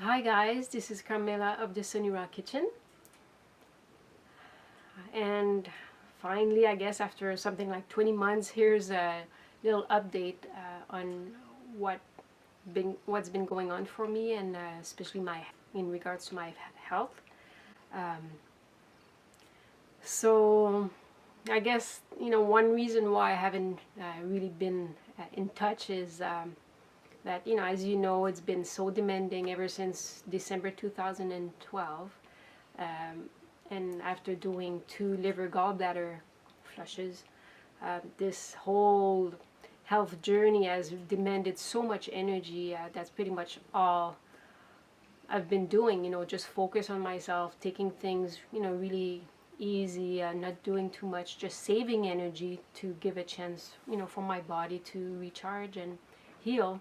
Hi guys, this is Carmella of the Sonira Kitchen, and finally, I guess after something like 20 months, here's a little update on what's been going on for me, and especially in regards to my health. Um, so I guess one reason why I haven't really been in touch is that as you know, it's been so demanding ever since December 2012. And after doing 2 liver gallbladder flushes, this whole health journey has demanded so much energy. That's pretty much all I've been doing, just focus on myself, taking things, really easy, not doing too much, just saving energy to give a chance, for my body to recharge and heal.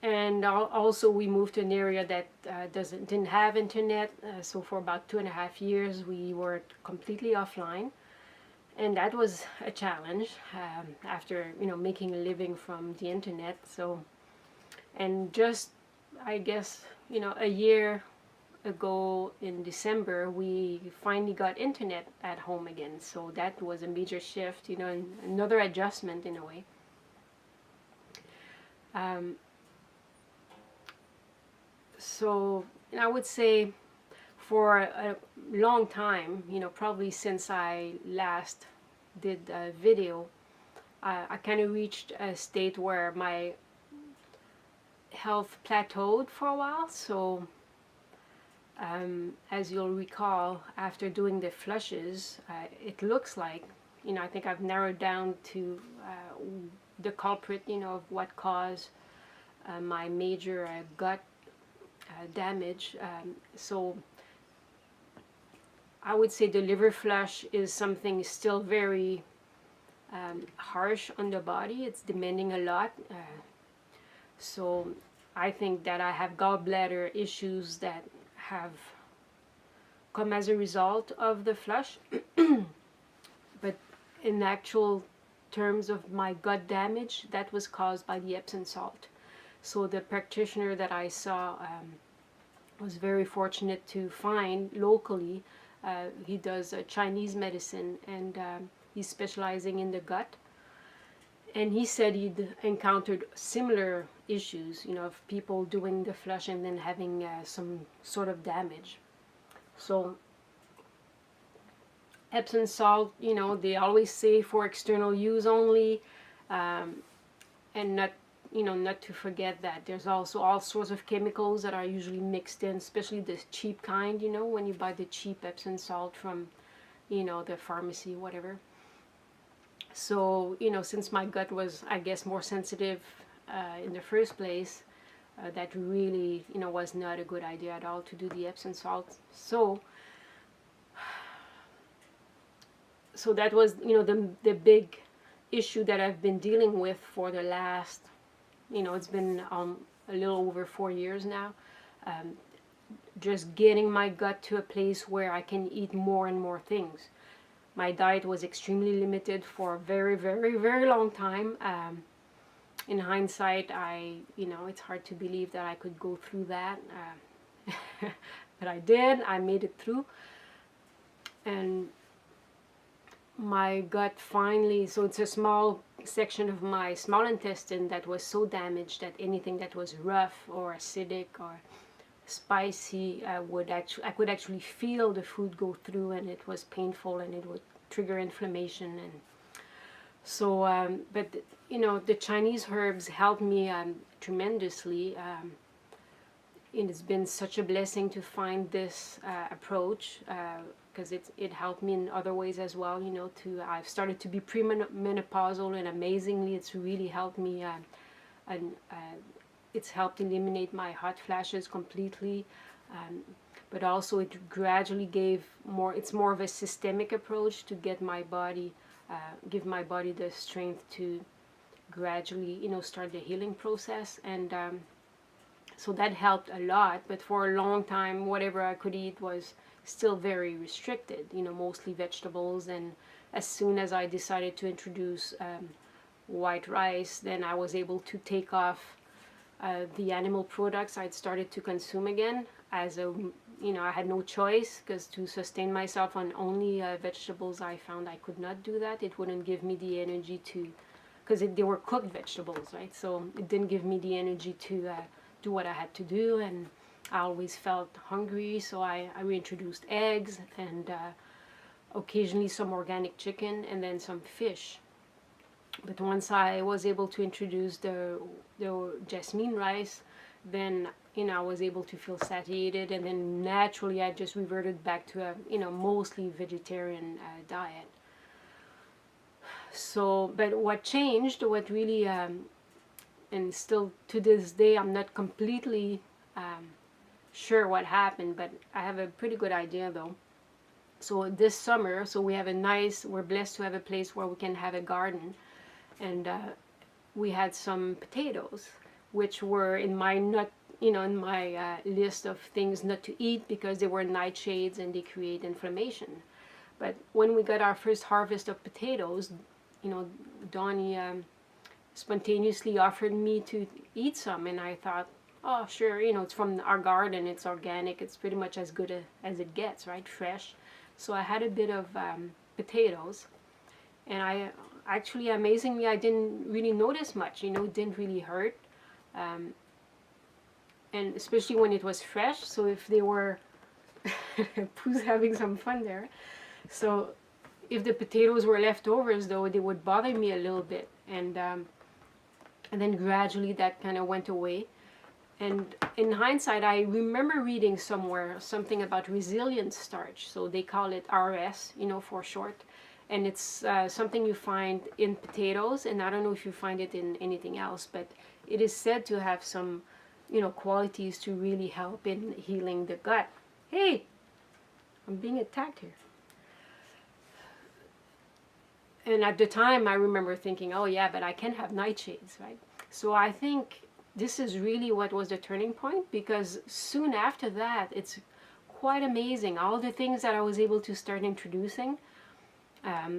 And also we moved to an area that didn't have internet, so for about 2.5 years we were completely offline, and that was a challenge after making a living from the internet. So, and just I guess a year ago in December we finally got internet at home again, so that was a major shift, and another adjustment in a way. So I would say for a long time, probably since I last did a video, I kind of reached a state where my health plateaued for a while. So as you'll recall, after doing the flushes, it looks like, I think I've narrowed down to the culprit, of what caused my major gut damage. So I would say the liver flush is something still very harsh on the body. It's demanding a lot. So I think that I have gallbladder issues that have come as a result of the flush. But in actual terms of my gut damage, that was caused by the Epsom salt. So the practitioner that I saw was very fortunate to find locally. He does Chinese medicine, and he's specializing in the gut. And he said he'd encountered similar issues, of people doing the flush and then having some sort of damage. So Epsom salt, they always say for external use only, and not to forget that there's also all sorts of chemicals that are usually mixed in, especially the cheap kind, when you buy the cheap Epsom salt from, the pharmacy, whatever. So, since my gut was, I guess, more sensitive in the first place, that really, was not a good idea at all to do the Epsom salt. So that was, the big issue that I've been dealing with for the last, it's been a little over 4 years now. Just getting my gut to a place where I can eat more and more things. My diet was extremely limited for a very, very, very long time. In hindsight, it's hard to believe that I could go through that. But I did. I made it through. And my gut finally, so it's a small section of my small intestine that was so damaged that anything that was rough or acidic or spicy, I could actually feel the food go through, and it was painful, and it would trigger inflammation. And so but the Chinese herbs helped me tremendously, and it's been such a blessing to find this approach, because it helped me in other ways as well. I've started to be premenopausal, and amazingly it's really helped me, and it's helped eliminate my hot flashes completely, but also it gradually it's more of a systemic approach to get my body, give my body the strength to gradually, start the healing process. And so that helped a lot, but for a long time whatever I could eat was still very restricted, mostly vegetables. And as soon as I decided to introduce white rice, then I was able to take off the animal products I'd started to consume again as a, I had no choice, because to sustain myself on only vegetables, I found I could not do that. It wouldn't give me the energy to, because they were cooked vegetables, right? So it didn't give me the energy to do what I had to do, and I always felt hungry, so I reintroduced eggs and occasionally some organic chicken and then some fish. But once I was able to introduce the jasmine rice, then I was able to feel satiated, and then naturally I just reverted back to a mostly vegetarian diet. So, but what changed, what really, and still to this day, I'm not completely sure what happened, but I have a pretty good idea though. So this summer, so we're blessed to have a place where we can have a garden, and we had some potatoes, which were in my list of things not to eat because they were nightshades and they create inflammation. But when we got our first harvest of potatoes, Donnie spontaneously offered me to eat some, and I thought, oh sure, it's from our garden, it's organic, it's pretty much as good as it gets, right? Fresh. So I had a bit of potatoes, and I actually, amazingly, I didn't really notice much. It didn't really hurt, and especially when it was fresh. So if they were, Pooh's having some fun there. So if the potatoes were leftovers, though, they would bother me a little bit, and then gradually that kind of went away. And in hindsight, I remember reading somewhere something about resilient starch. So they call it RS, for short. And it's something you find in potatoes, and I don't know if you find it in anything else, but it is said to have some, qualities to really help in healing the gut. Hey, I'm being attacked here. And at the time, I remember thinking, oh yeah, but I can have nightshades, right? So I think this is really what was the turning point, because soon after that, it's quite amazing. All the things that I was able to start introducing, a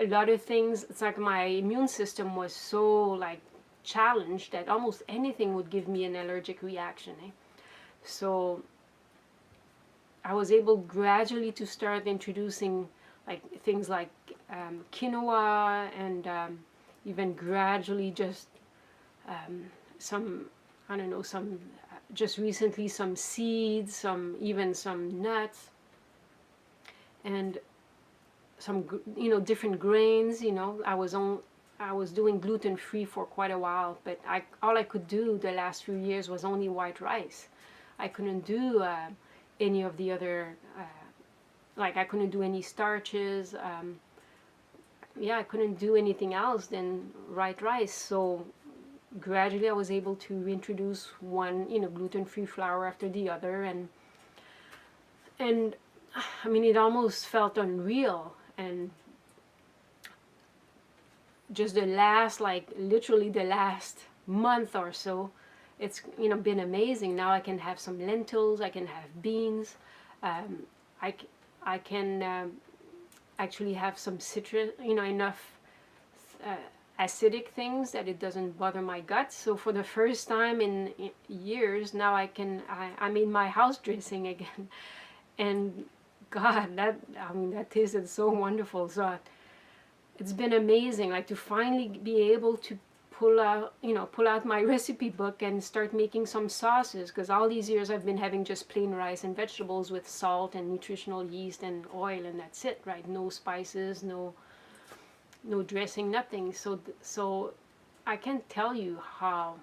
lot of things, it's like my immune system was so challenged that almost anything would give me an allergic reaction. So I was able gradually to start introducing things like quinoa, and even gradually just some, I don't know, some just recently some seeds, even some nuts, and some different grains. I was doing gluten-free for quite a while, but all I could do the last few years was only white rice. I couldn't do any of the other I couldn't do any starches. I couldn't do anything else than white rice. So gradually I was able to reintroduce one gluten-free flour after the other, and I mean, it almost felt unreal. And just the last, literally the last month or so, it's been amazing. Now I can have some lentils, I can have beans, I can actually have some citrus, enough acidic things that it doesn't bother my gut. So for the first time in years, now I made my house dressing again, and God, that tasted so wonderful. So it's been amazing, to finally be able to pull out my recipe book and start making some sauces, because all these years I've been having just plain rice and vegetables with salt and nutritional yeast and oil, and that's it, right? No spices, no dressing, nothing. So I can't tell you how,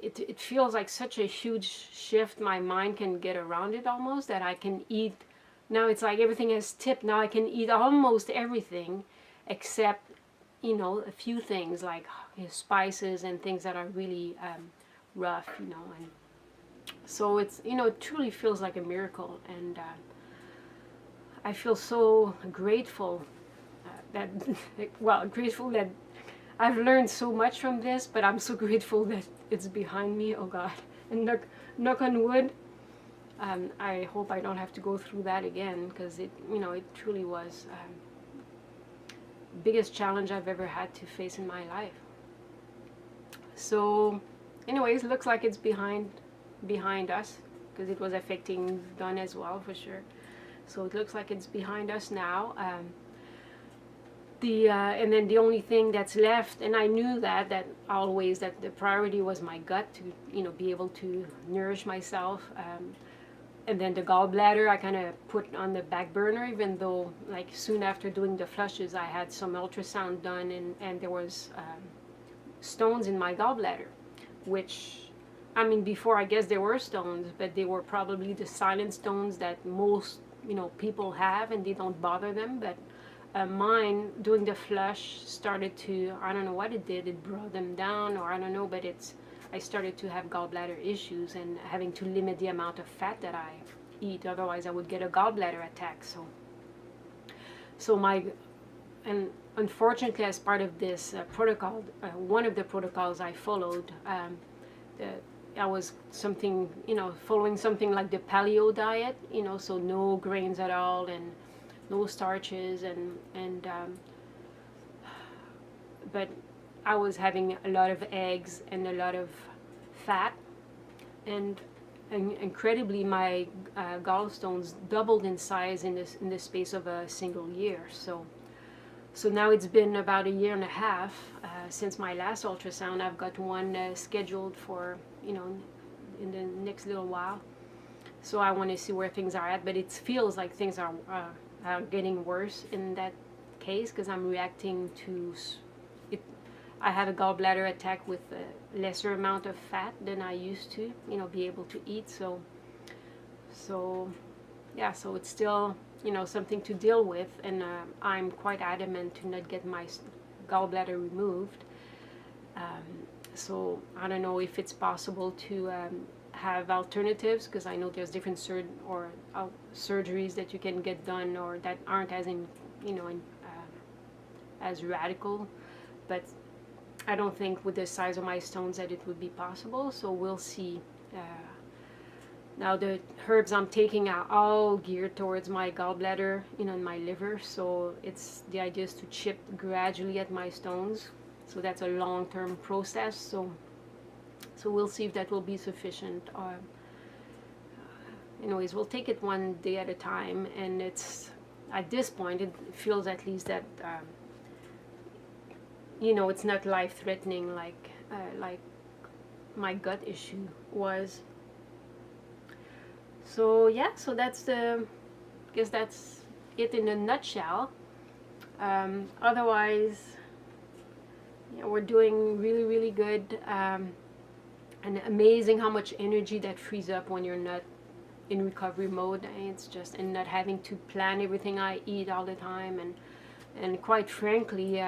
it feels like such a huge shift. My mind can get around it almost, that I can eat. Now it's like everything has tipped. Now I can eat almost everything except a few things like spices and things that are really rough, and so it's it truly feels like a miracle. And I feel so grateful that grateful that I've learned so much from this, but I'm so grateful that it's behind me. Oh God, and knock on wood, I hope I don't have to go through that again, because it truly was biggest challenge I've ever had to face in my life. So anyways, looks like it's behind us, because it was affecting Don as well for sure. So it looks like it's behind us now. And then the only thing that's left, and I knew that always, that the priority was my gut, to be able to nourish myself. And then the gallbladder I kind of put on the back burner, even though like soon after doing the flushes I had some ultrasound done, and there was stones in my gallbladder, which, I mean, before I guess there were stones, but they were probably the silent stones that most people have, and they don't bother them. But mine, doing the flush, started to, I don't know what it did, it brought them down, or I don't know, but I started to have gallbladder issues and having to limit the amount of fat that I eat, otherwise I would get a gallbladder attack. And unfortunately, as part of this protocol, one of the protocols I followed, I was following something like the paleo diet, so no grains at all and no starches, but I was having a lot of eggs and a lot of fat, and incredibly my gallstones doubled in size in the space of a single year. So now it's been about a year and a half since my last ultrasound. I've got one scheduled for in the next little while. So I want to see where things are at, but it feels like things are getting worse in that case, because I'm reacting to it. I had a gallbladder attack with a lesser amount of fat than I used to, be able to eat. So yeah, so it's still something to deal with, and I'm quite adamant to not get my gallbladder removed. So I don't know if it's possible to have alternatives, because I know there's different surgeries that you can get done, or that aren't as as radical, but I don't think with the size of my stones that it would be possible. So we'll see. Now the herbs I'm taking are all geared towards my gallbladder, and my liver. So the idea is to chip gradually at my stones. So that's a long-term process. So we'll see if that will be sufficient. Anyways, we'll take it one day at a time. And at this point, it feels at least that it's not life-threatening like my gut issue was. So yeah, so I guess that's it in a nutshell. Otherwise, we're doing really, really good, and amazing how much energy that frees up when you're not in recovery mode. And not having to plan everything I eat all the time, and quite frankly,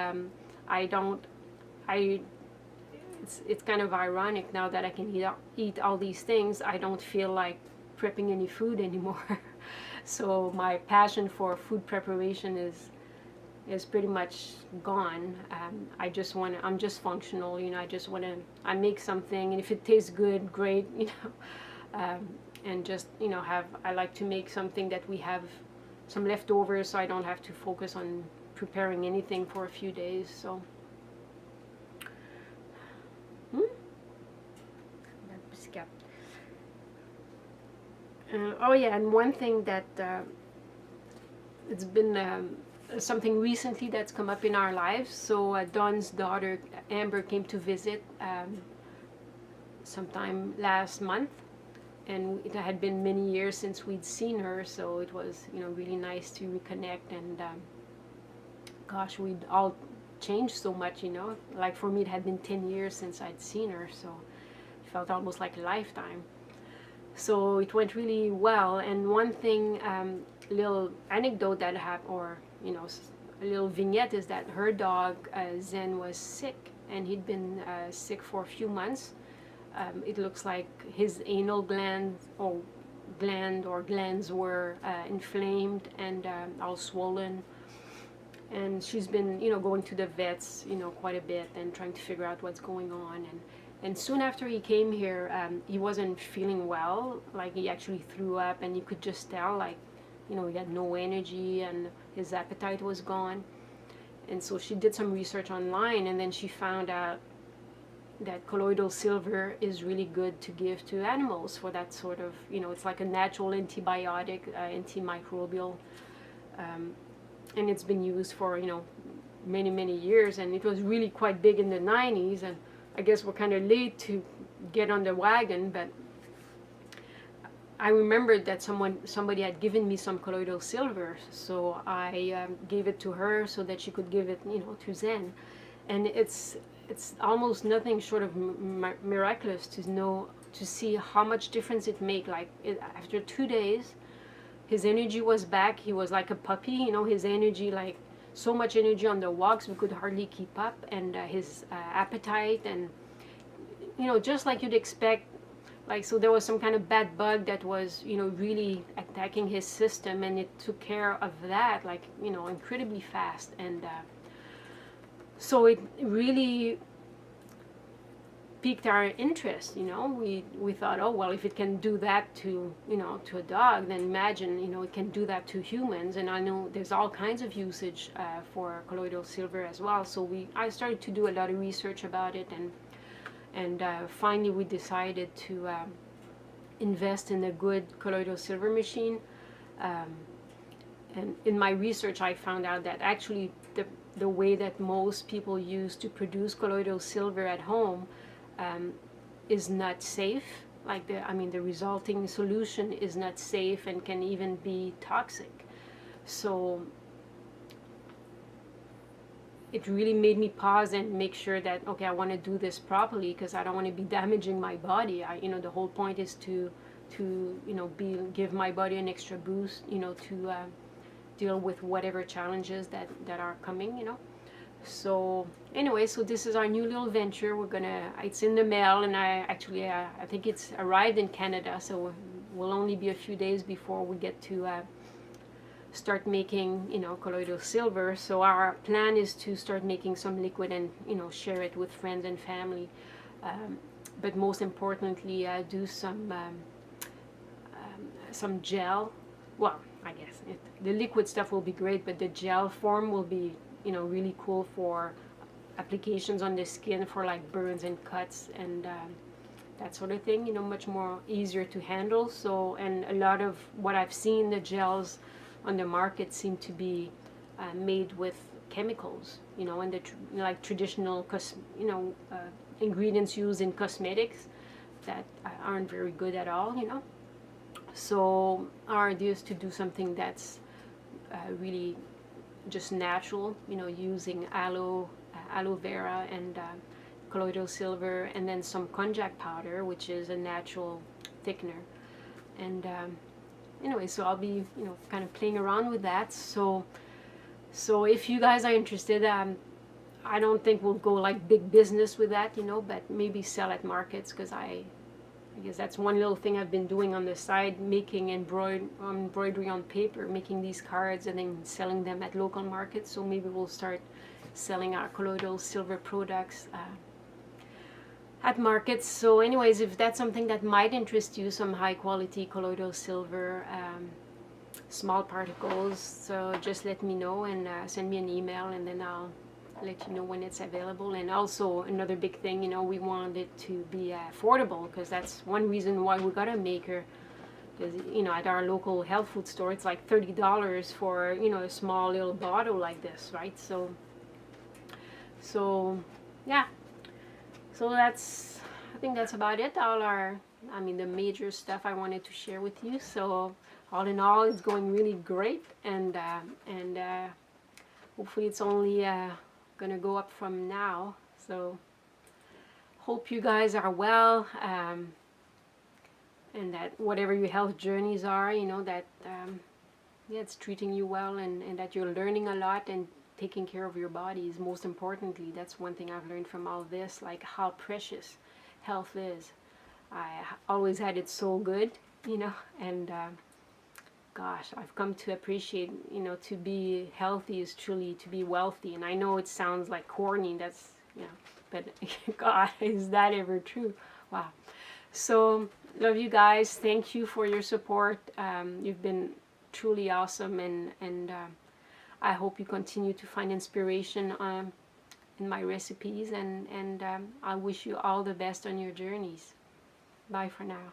it's kind of ironic now that I can eat all these things. I don't feel like prepping any food anymore. So my passion for food preparation is pretty much gone. I'm just functional, I make something, and if it tastes good, great, and just, I like to make something that we have some leftovers, so I don't have to focus on preparing anything for a few days. So oh yeah, and one thing that it's been something recently that's come up in our lives. So Dawn's daughter Amber came to visit sometime last month, and it had been many years since we'd seen her, so it was really nice to reconnect. And gosh, we'd all changed so much, like for me it had been 10 years since I'd seen her, so it felt almost like a lifetime. So it went really well. And one thing, little anecdote that happened, or a little vignette, is that her dog Zen was sick, and he'd been sick for a few months. It looks like his anal glands were inflamed and all swollen. And she's been, going to the vets, quite a bit, and trying to figure out what's going on. And soon after he came here, he wasn't feeling well. Like, he actually threw up, and you could just tell, like, he had no energy, and his appetite was gone. And so she did some research online, and then she found out that colloidal silver is really good to give to animals for that sort of, it's like a natural antibiotic, antimicrobial, and it's been used for, many years, and it was really quite big in the 90s, and I guess we're kind of late to get on the wagon, but I remembered that somebody had given me some colloidal silver, so I gave it to her so that she could give it, to Zen, and it's almost nothing short of miraculous to see how much difference it make. Like after 2 days, his energy was back. He was like a puppy, his energy, like so much energy on the walks we could hardly keep up, and his appetite, and just like you'd expect. Like, so there was some kind of bad bug that was, really attacking his system, and it took care of that, like, incredibly fast. And so it really piqued our interest, We thought, oh, well, if it can do that to, to a dog, then imagine, it can do that to humans. And I know there's all kinds of usage for colloidal silver as well. So I started to do a lot of research about it, and finally we decided to invest in a good colloidal silver machine. And in my research I found out that actually the way that most people use to produce colloidal silver at home is not safe. Like the resulting solution is not safe and can even be toxic. So it really made me pause and make sure that, okay, I want to do this properly, because I don't want to be damaging my body. The whole point is to give my body an extra boost, to deal with whatever challenges that are coming, So anyway, so this is our new little venture. It's in the mail, and I think it's arrived in Canada, so we'll only be a few days before we get to start making, colloidal silver. So our plan is to start making some liquid and, share it with friends and family. But most importantly, do some gel. Well, I guess the liquid stuff will be great, but the gel form will be, really cool for applications on the skin for like burns and cuts and that sort of thing. Much more easier to handle. So, and a lot of what I've seen, the gels on the market seem to be made with chemicals, and like traditional ingredients used in cosmetics that aren't very good at all, So our idea is to do something that's really just natural, using aloe vera and colloidal silver, and then some konjac powder, which is a natural thickener. And anyway, so I'll be, kind of playing around with that. So if you guys are interested, I don't think we'll go like big business with that, but maybe sell at markets, because I guess that's one little thing I've been doing on the side, making embroidery on paper, making these cards and then selling them at local markets. So maybe we'll start selling our colloidal silver products at markets. So anyways, if that's something that might interest you, some high quality colloidal silver, small particles, so just let me know and send me an email, and then I'll let you know when it's available. And also another big thing, we want it to be affordable, because that's one reason why we got a maker. Because at our local health food store, it's like $30 for a small little bottle like this, right? So yeah. So I think that's about it. The major stuff I wanted to share with you. So all in all, it's going really great, and hopefully it's only gonna go up from now. So hope you guys are well, and that whatever your health journeys are, that it's treating you well, and that you're learning a lot and taking care of your bodies. Most importantly, that's one thing I've learned from all this, like how precious health is. I always had it so good, and gosh, I've come to appreciate, to be healthy is truly to be wealthy. And I know it sounds like corny, but God, is that ever true? Wow. So love you guys. Thank you for your support. You've been truly awesome, and I hope you continue to find inspiration in my recipes, and I wish you all the best on your journeys. Bye for now.